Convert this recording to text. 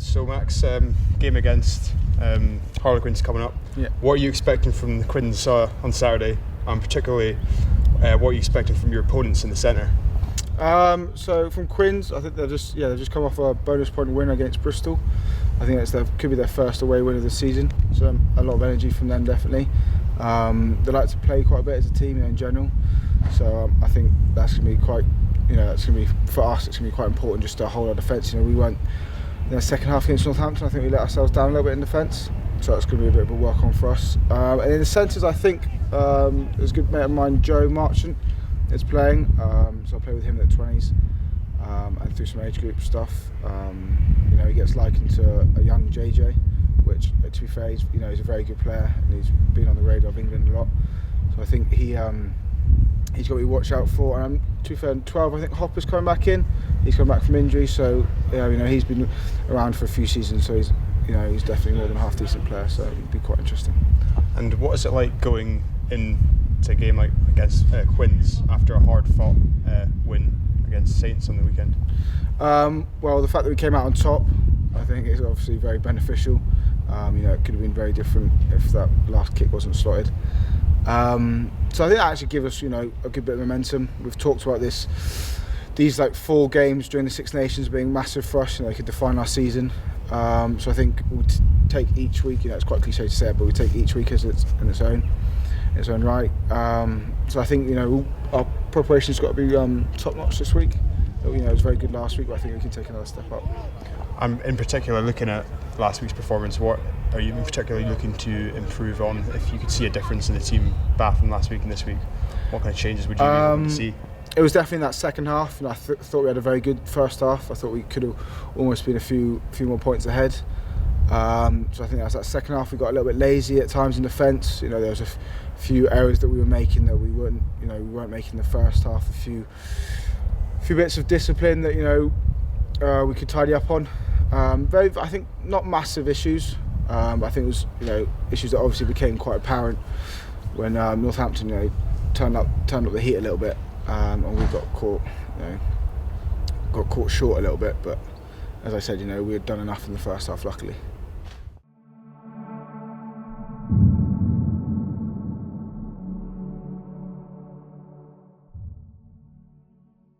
So Max, game against Harlequins coming up. Yeah. What are you expecting from the Quins on Saturday, and particularly what are you expecting from your opponents in the centre? So from Quins, I think they've just come off a bonus point win against Bristol. I think could be their first away win of the season. So a lot of energy from them, definitely. They like to play quite a bit as a team, in general. So I think that's going to be quite, that's going to be for us. It's going to be quite important just to hold our defence. We weren't in the second half against Northampton. I think we let ourselves down a little bit in defence. So that's going to be a bit of a work on for us. And in the centres, I think there's a good mate of mine, Joe Marchant, is playing. So I play with him in the 20s and through some age group stuff. He gets likened to a young JJ, which, to be fair, he's a very good player and he's been on the radar of England a lot. So I think he's got to be watched out for. And to be fair, in 12, I think Hopper's coming back in. He's come back from injury, so he's been around for a few seasons, so he's definitely more than a half decent player. So it'd be quite interesting. And what is it like going into a game like against Quins after a hard-fought win against Saints on the weekend? Well, the fact that we came out on top, I think, is obviously very beneficial. It could have been very different if that last kick wasn't slotted. So I think that actually gives us, a good bit of momentum. We've talked about these 4 games during the Six Nations being massive for us. They could define our season. So I think we'll take each week. It's quite cliche to say it, but we take each week as in its own right. So I think our preparation's got to be top notch this week. It was very good last week, but I think we can take another step up. I'm in particular looking at last week's performance. What are you particularly looking to improve on? If you could see a difference in the team back from last week and this week, what kind of changes would you be able to see? It was definitely in that second half, and I thought we had a very good first half. I thought we could have almost been a few more points ahead. So I think that was that second half. We got a little bit lazy at times in defence. There was a few errors that we were making that we weren't making the first half. A few bits of discipline that we could tidy up on. I think not massive issues. I think it was issues that obviously became quite apparent when Northampton turned up the heat a little bit, and we got caught short a little bit. But as I said, we had done enough in the first half, luckily.